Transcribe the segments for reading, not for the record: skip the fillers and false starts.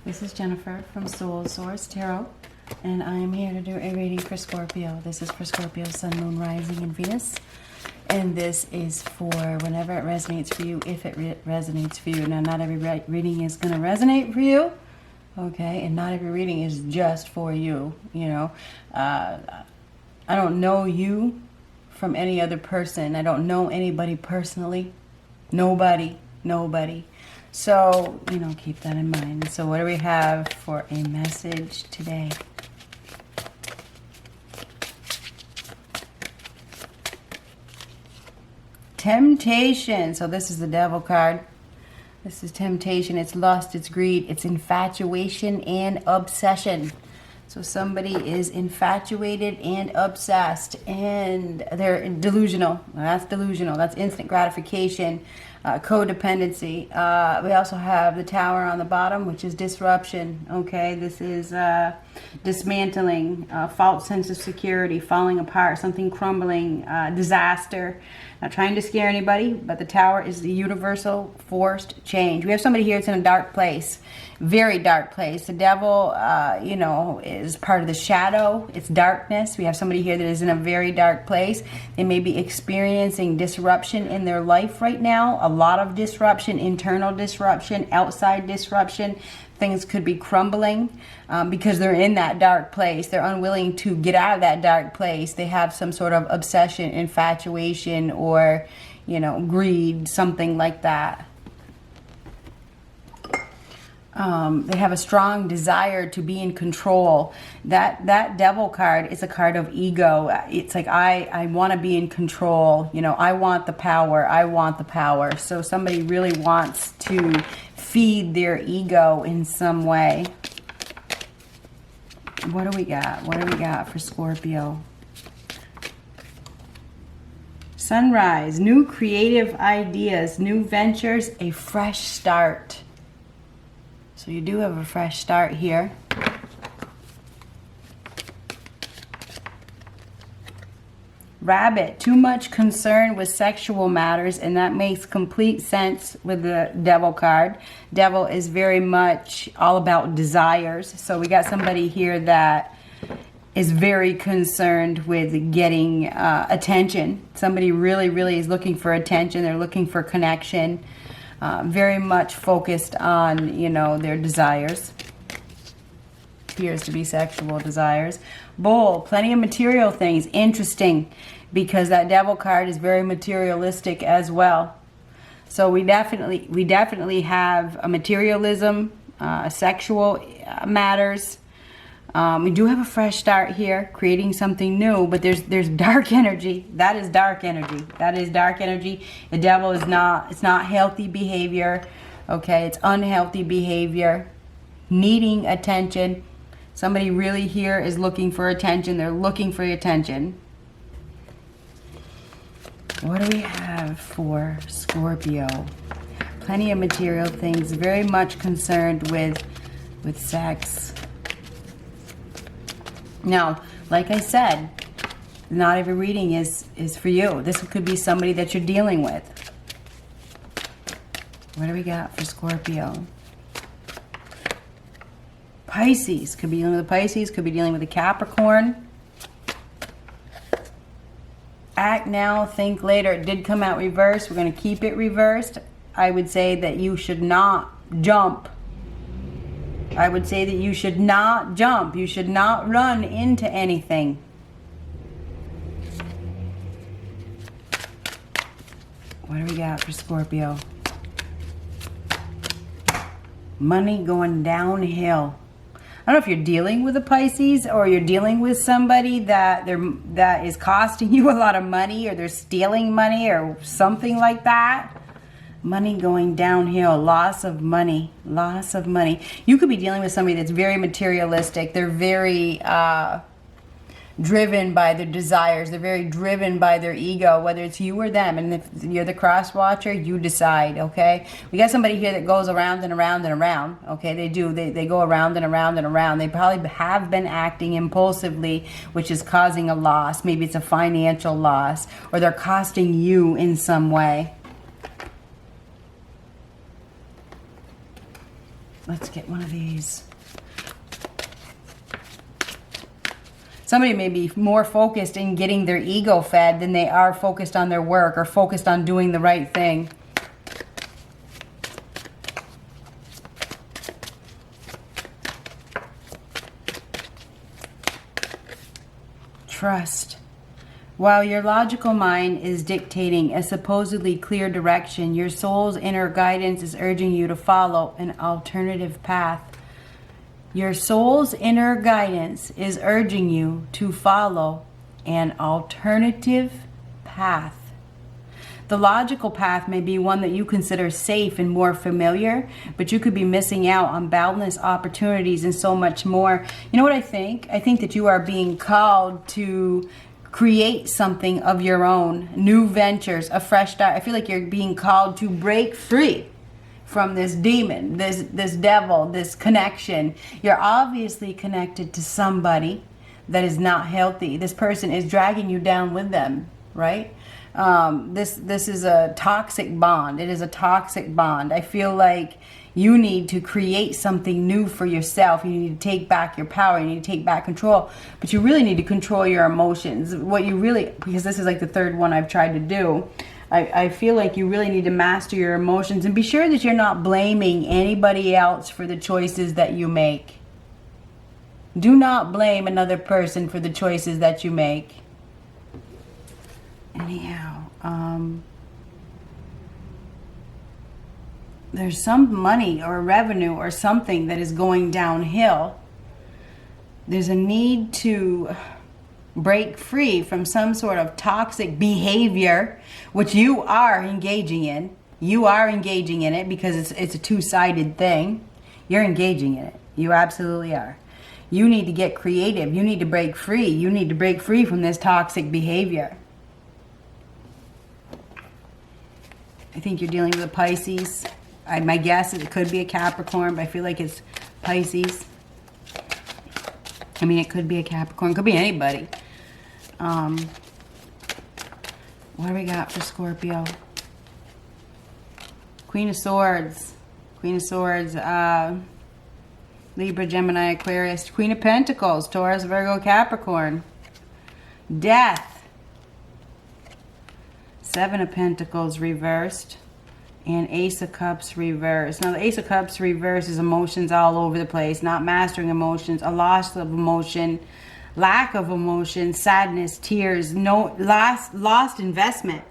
This is Jennifer from Soul Source Tarot, and I am here to do a reading for Scorpio. This is for Scorpio, Sun, Moon, Rising, and Venus. And this is for whenever it resonates for you, if it resonates for you. Now, not every reading is going to resonate for you, okay? And not every reading is just for you, you know. I don't know you from any other person. I don't know anybody personally. Nobody. So, you know, keep that in mind. So what do we have for a message today? Temptation. So this is the Devil card. This is temptation. It's lust, it's greed, it's infatuation and obsession. So somebody is infatuated and obsessed, and they're delusional. That's delusional. That's instant gratification, codependency. We also have the Tower on the bottom, which is disruption. Okay, this is dismantling, false sense of security, falling apart, something crumbling, disaster. Not trying to scare anybody, but the Tower is the universal forced change. We have somebody here that's in a dark place, very dark place. The Devil, you know, is part of the shadow. It's darkness. We have somebody here that is in a very dark place. They may be experiencing disruption in their life right now. A lot of disruption, internal disruption, outside disruption. Things could be crumbling because they're in that dark place. They're unwilling to get out of that dark place. They have some sort of obsession, infatuation, or, you know, greed, something like that. They have a strong desire to be in control. That Devil card is a card of ego. It's like, I want to be in control. You know, I want the power. I want the power. So somebody really wants to feed their ego in some way. What do we got? What do we got for Scorpio? Sunrise, new creative ideas, new ventures, a fresh start. So you do have a fresh start here. Rabbit, too much concern with sexual matters, and that makes complete sense with the Devil card. Devil is very much all about desires. So we got somebody here that is very concerned with getting attention. Somebody really is looking for attention. They're looking for connection. Very much focused on, you know, their desires. Appears to be sexual desires. Bull, plenty of material things. Interesting, because that Devil card is very materialistic as well. So we definitely have a materialism, sexual matters. We do have a fresh start here, creating something new, but there's dark energy. That is dark energy. That is dark energy. The Devil is not, it's not healthy behavior. Okay, it's unhealthy behavior. Needing attention. Somebody really here is looking for attention. They're looking for attention. What do we have for Scorpio? Plenty of material things. Very much concerned with sex. Now, like I said, not every reading is for you. This could be somebody that you're dealing with. What do we got for Scorpio? Pisces. Could be dealing with a Pisces. Could be dealing with a Capricorn. Act now, think later. It did come out reversed. We're going to keep it reversed. I would say that you should not jump. I would say that you should not jump. You should not run into anything. What do we got for Scorpio? Money going downhill. I don't know if you're dealing with a Pisces or you're dealing with somebody that is costing you a lot of money, or they're stealing money or something like that. Money going downhill, loss of money, loss of money. You could be dealing with somebody that's very materialistic. They're very driven by their desires. They're very driven by their ego, whether it's you or them. And if you're the cross watcher, you decide, okay? We got somebody here that goes around and around and around, okay? They do. They go around and around and around. They probably have been acting impulsively, which is causing a loss. Maybe it's a financial loss, or they're costing you in some way. Let's get one of these. Somebody may be more focused in getting their ego fed than they are focused on their work or focused on doing the right thing. Trust. While your logical mind is dictating a supposedly clear direction, your soul's inner guidance is urging you to follow an alternative path. Your soul's inner guidance is urging you to follow an alternative path. The logical path may be one that you consider safe and more familiar, but you could be missing out on boundless opportunities and so much more. You know what I think? I think that you are being called to create something of your own, new ventures, a fresh start. I feel like you're being called to break free from this demon, this devil, this connection. You're obviously connected to somebody that is not healthy. This person is dragging you down with them, right? This is a toxic bond. It is a toxic bond. I feel like you need to create something new for yourself. You need to take back your power. You need to take back control. But you really need to control your emotions. What you really, because this is like the third one I've tried to do, I feel like you really need to master your emotions and be sure that you're not blaming anybody else for the choices that you make. Do not blame another person for the choices that you make. Anyhow, there's some money or revenue or something that is going downhill. There's a need to break free from some sort of toxic behavior, which you are engaging in. You are engaging in it because it's a two-sided thing. You're engaging in it. You absolutely are. You need to get creative. You need to break free. You need to break free from this toxic behavior. I think you're dealing with a Pisces. My guess is it could be a Capricorn, but I feel like it's Pisces. I mean, it could be a Capricorn. It could be anybody. What do we got for Scorpio? Queen of Swords. Queen of Swords. Libra, Gemini, Aquarius. Queen of Pentacles. Taurus, Virgo, Capricorn. Death. Seven of Pentacles reversed. And Ace of Cups reversed. Now, the Ace of Cups reversed is emotions all over the place. Not mastering emotions. A loss of emotion. Lack of emotion. Sadness. Tears. No lost investment.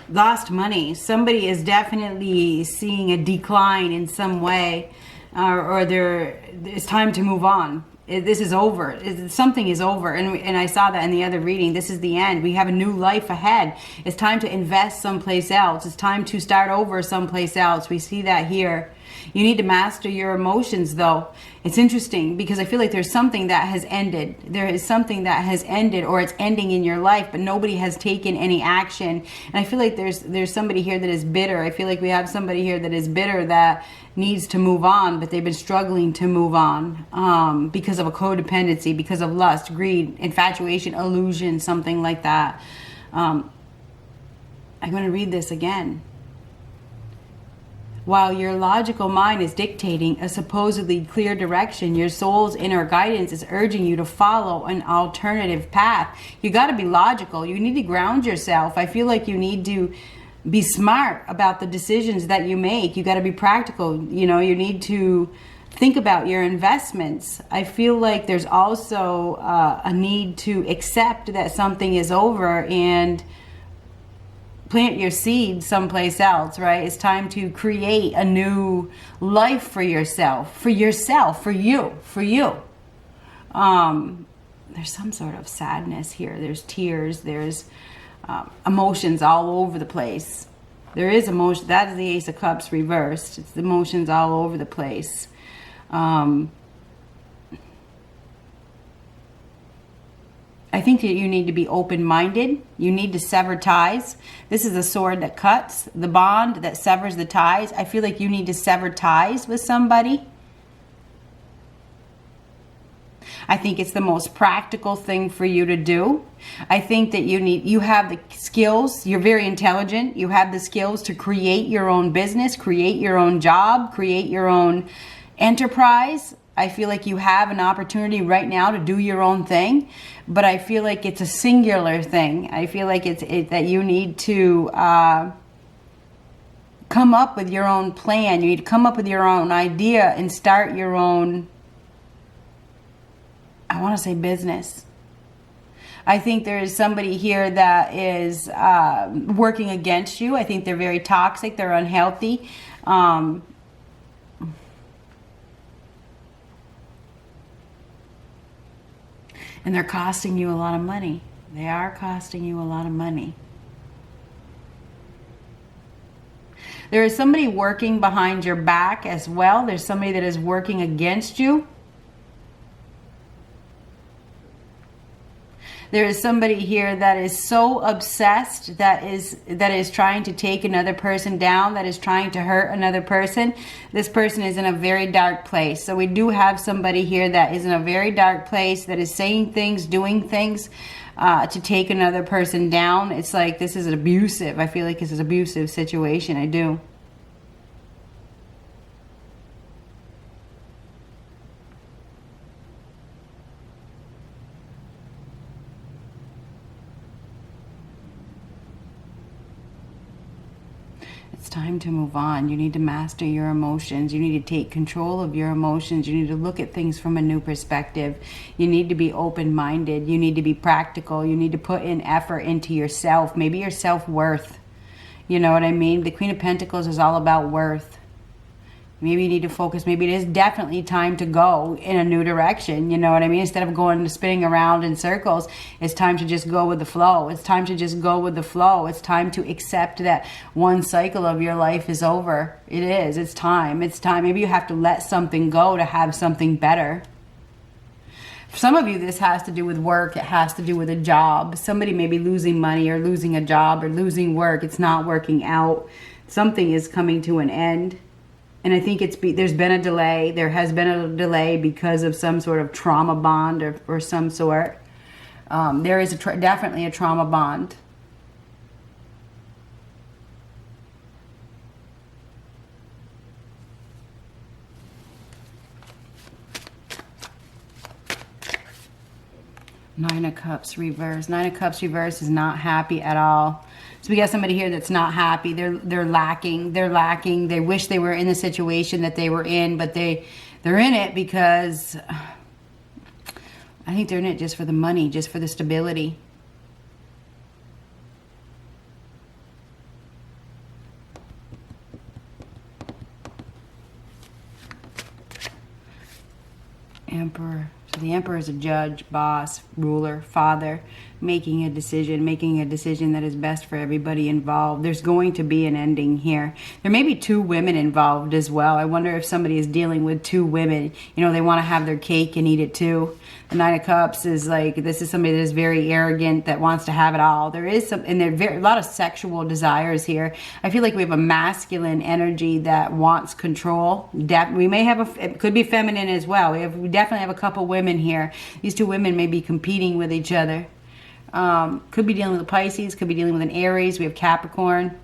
Lost money. Somebody is definitely seeing a decline in some way. Or it's time to move on. This is over. Something is over. And I saw that in the other reading. This is the end. We have a new life ahead. It's time to invest someplace else. It's time to start over someplace else. We see that here. You need to master your emotions, though. It's interesting because I feel like there's something that has ended. There is something that has ended or it's ending in your life, but nobody has taken any action. And I feel like there's somebody here that is bitter. I feel like we have somebody here that is bitter that needs to move on, but they've been struggling to move on because of a codependency, because of lust, greed, infatuation, illusion, something like that. I'm going to read this again. While your logical mind is dictating a supposedly clear direction, your soul's inner guidance is urging you to follow an alternative path. You got to be logical. You need to ground yourself. I feel like you need to be smart about the decisions that you make. You got to be practical. You know, you need to think about your investments. I feel like there's also a need to accept that something is over and plant your seed someplace else, right? It's time to create a new life for yourself, for you. There's some sort of sadness here. There's tears. There's emotions all over the place. There is emotion. That is the Ace of Cups reversed. It's the emotions all over the place. I think that you need to be open-minded. You need to sever ties. This is a sword that cuts, the bond that severs the ties. I feel like you need to sever ties with somebody. I think it's the most practical thing for you to do. I think that you have the skills. You're very intelligent. You have the skills to create your own business, create your own job, create your own enterprise. I feel like you have an opportunity right now to do your own thing, but I feel like it's a singular thing. I feel like it's that you need to come up with your own plan. You need to come up with your own idea and start your own, I want to say, business. I think there is somebody here that is working against you. I think they're very toxic. They're unhealthy. And they're costing you a lot of money. They are costing you a lot of money. There is somebody working behind your back as well. There's somebody that is working against you. There is somebody here that is so obsessed, that is trying to take another person down, that is trying to hurt another person. This person is in a very dark place. So we do have somebody here that is in a very dark place, that is saying things, doing things to take another person down. It's like this is an abusive. I feel like this is an abusive situation. I do. It's time to move on. You need to master your emotions. You need to take control of your emotions. You need to look at things from a new perspective. You need to be open-minded. You need to be practical. You need to put in effort into yourself. Maybe your self-worth. You know what I mean? The Queen of Pentacles is all about worth. Maybe you need to focus. Maybe it is definitely time to go in a new direction. You know what I mean? Instead of going spinning around in circles, it's time to just go with the flow. It's time to just go with the flow. It's time to accept that one cycle of your life is over. It is. It's time. It's time. Maybe you have to let something go to have something better. For some of you, this has to do with work. It has to do with a job. Somebody may be losing money or losing a job or losing work. It's not working out. Something is coming to an end. And I think there's been a delay. There has been a delay because of some sort of trauma bond or some sort. There is definitely a trauma bond. Nine of Cups reverse. Nine of Cups reverse is not happy at all. So we got somebody here that's not happy. They're lacking. They're lacking. They wish they were in the situation that they were in, but they're in it because I think they're in it just for the money, just for the stability. Emperor. So the Emperor is a judge, boss, ruler, father, making a decision that is best for everybody involved. There's going to be an ending here. There may be two women involved as well. I wonder if somebody is dealing with two women. You know, they want to have their cake and eat it too. The Nine of Cups is like, this is somebody that is very arrogant, that wants to have it all. There is some, and there are a lot of sexual desires here. I feel like we have a masculine energy that wants control. We may have it could be feminine as well. We definitely have a couple women here. These two women may be competing with each other. Could be dealing with a Pisces, could be dealing with an Aries. We have Capricorn.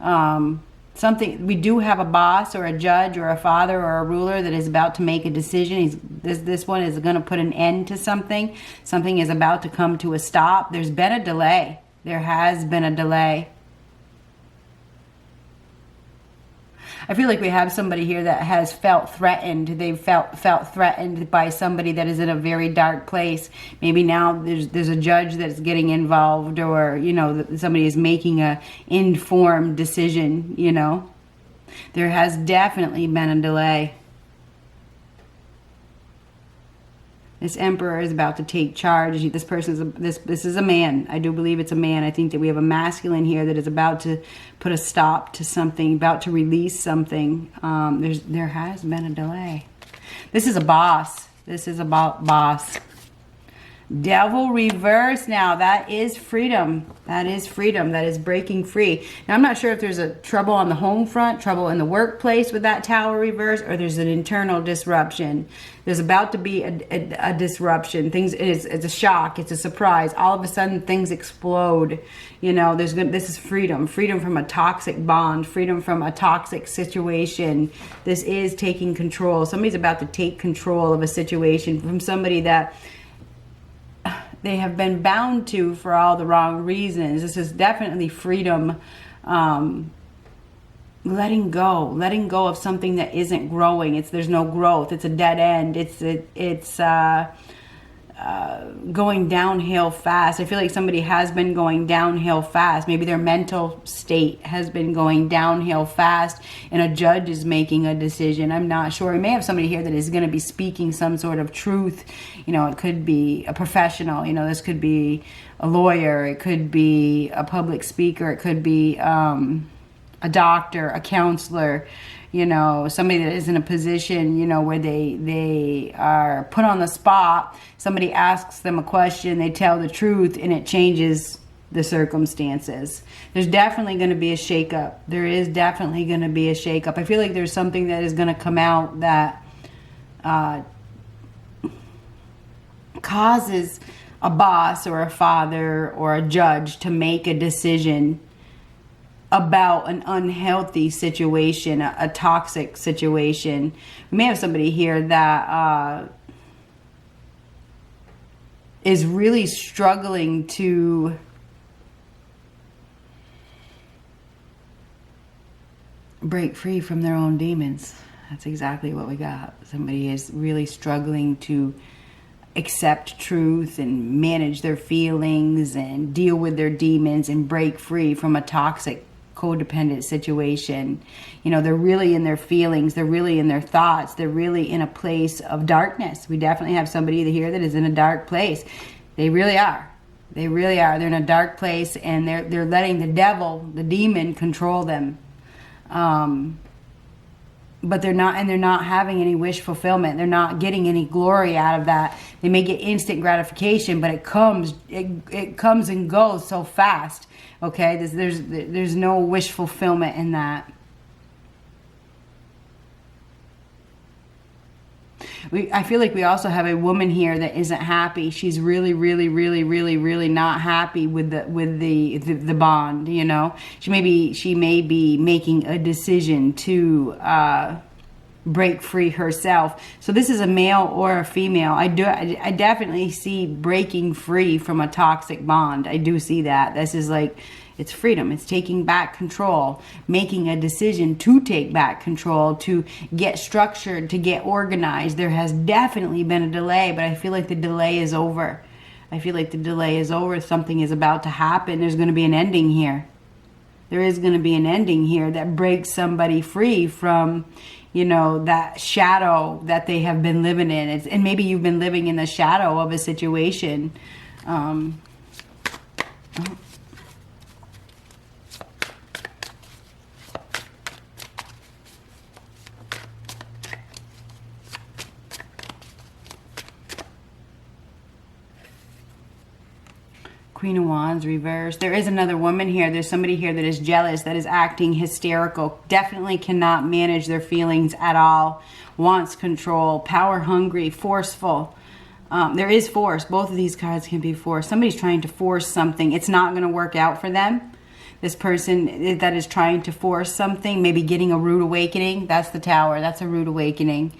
We do have a boss or a judge or a father or a ruler that is about to make a decision. This one is going to put an end to something. Something is about to come to a stop. There's been a delay. There has been a delay. I feel like we have somebody here that has felt threatened. They've felt threatened by somebody that is in a very dark place. Maybe now there's a judge that's getting involved, or, you know, somebody is making a informed decision, you know. There has definitely been a delay. This Emperor is about to take charge. This person is this is a man. I do believe it's a man. I think that we have a masculine here that is about to put a stop to something, about to release something. There has been a delay. This is a boss. This is about boss. Devil reverse now. That is freedom. That is freedom. That is breaking free. Now, I'm not sure if there's a trouble on the home front, trouble in the workplace with that Tower reverse, or there's an internal disruption. There's about to be a disruption. It's a shock. It's a surprise. All of a sudden, things explode. You know, this is freedom. Freedom from a toxic bond. Freedom from a toxic situation. This is taking control. Somebody's about to take control of a situation from somebody that they have been bound to for all the wrong reasons. This is definitely freedom. Letting go of something that isn't growing. There's no growth. It's a dead end. It's going downhill fast. I feel like somebody has been going downhill fast. Maybe their mental state has been going downhill fast, and a judge is making a decision. I'm not sure. We may have somebody here that is going to be speaking some sort of truth. You know, it could be a professional. You know, this could be a lawyer. It could be a public speaker. It could be a doctor, a counselor. You know, somebody that is in a position, you know, where they are put on the spot. Somebody asks them a question, they tell the truth, and it changes the circumstances. There's definitely going to be a shakeup. There is definitely going to be a shakeup. I feel like there's something that is going to come out that causes a boss or a father or a judge to make a decision about an unhealthy situation, a toxic situation. We may have somebody here that is really struggling to break free from their own demons. That's exactly what we got. Somebody is really struggling to accept truth and manage their feelings and deal with their demons and break free from a toxic codependent situation. You know, they're really in their feelings, they're really in their thoughts, they're really in a place of darkness. We definitely have somebody here that is in a dark place. They really are. They really are. They're in a dark place, and they're letting the devil, the demon, control them. But they're not having any wish fulfillment. They're not getting any glory out of that. They may get instant gratification, but it comes and goes so fast. Okay, there's no wish fulfillment in that. I feel like we also have a woman here that isn't happy. She's really not happy with the bond. You know, she may be making a decision to break free herself. So this is a male or a female. I definitely see breaking free from a toxic bond. I do see that. This is like, it's freedom. It's taking back control, making a decision to take back control, to get structured, to get organized. There has definitely been a delay, but I feel like the delay is over. I feel like the delay is over. Something is about to happen. There's going to be an ending here. There is going to be an ending here that breaks somebody free from, you know, that shadow that they have been living in. And maybe you've been living in the shadow of a situation. Queen of Wands reversed. There is another woman here. There's somebody here that is jealous, that is acting hysterical. Definitely cannot manage their feelings at all. Wants control. Power hungry. Forceful. There is force. Both of these cards can be force. Somebody's trying to force something. It's not going to work out for them. This person that is trying to force something, maybe getting a rude awakening. That's the Tower. That's a rude awakening.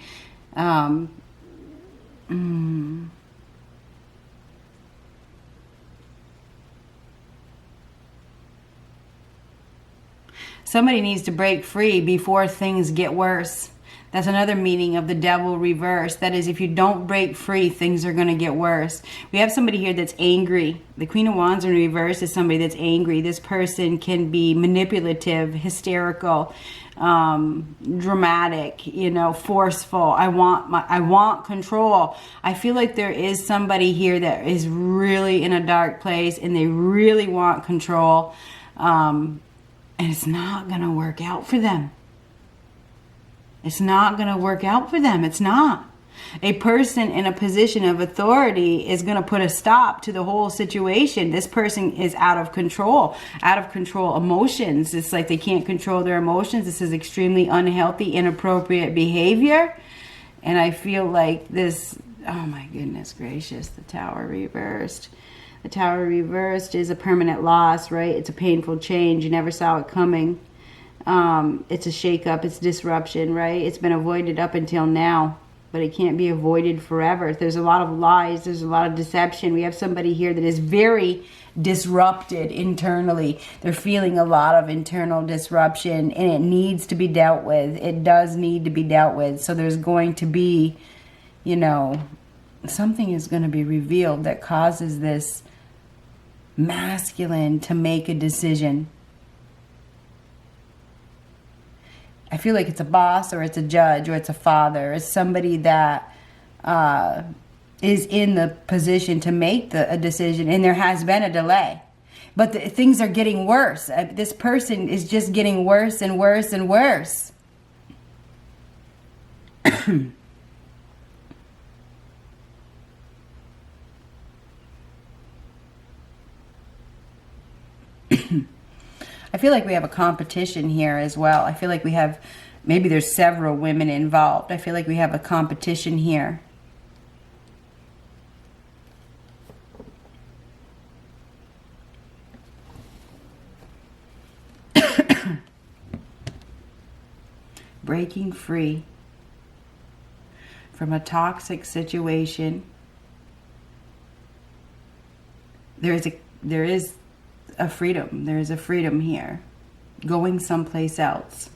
Somebody needs to break free before things get worse. That's another meaning of the Devil reverse. That is, if you don't break free, things are going to get worse. We have somebody here that's angry. The Queen of Wands in reverse is somebody that's angry. This person can be manipulative, hysterical, dramatic, you know, forceful. I want control. I feel like there is somebody here that is really in a dark place and they really want control. And it's not going to work out for them. It's not going to work out for them. It's not. A person in a position of authority is going to put a stop to the whole situation. This person is out of control emotions. It's like they can't control their emotions. This is extremely unhealthy, inappropriate behavior. And I feel like this, oh my goodness gracious, the Tower reversed. The Tower reversed is a permanent loss, right? It's a painful change. You never saw it coming. It's a shakeup. It's disruption, right? It's been avoided up until now, but it can't be avoided forever. There's a lot of lies. There's a lot of deception. We have somebody here that is very disrupted internally. They're feeling a lot of internal disruption, and it needs to be dealt with. It does need to be dealt with. So there's going to be, you know, something is going to be revealed that causes this masculine to make a decision. I feel like it's a boss, or it's a judge, or it's a father. It's somebody that is in the position to make a decision, and there has been a delay. But things are getting worse. This person is just getting worse and worse and worse. I feel like we have a competition here as well. I feel like we have, maybe there's several women involved. I feel like we have a competition here. Breaking free from a toxic situation. There is a freedom. There is a freedom here. Going someplace else.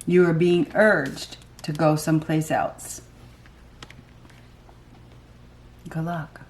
You are being urged to go someplace else. Good luck.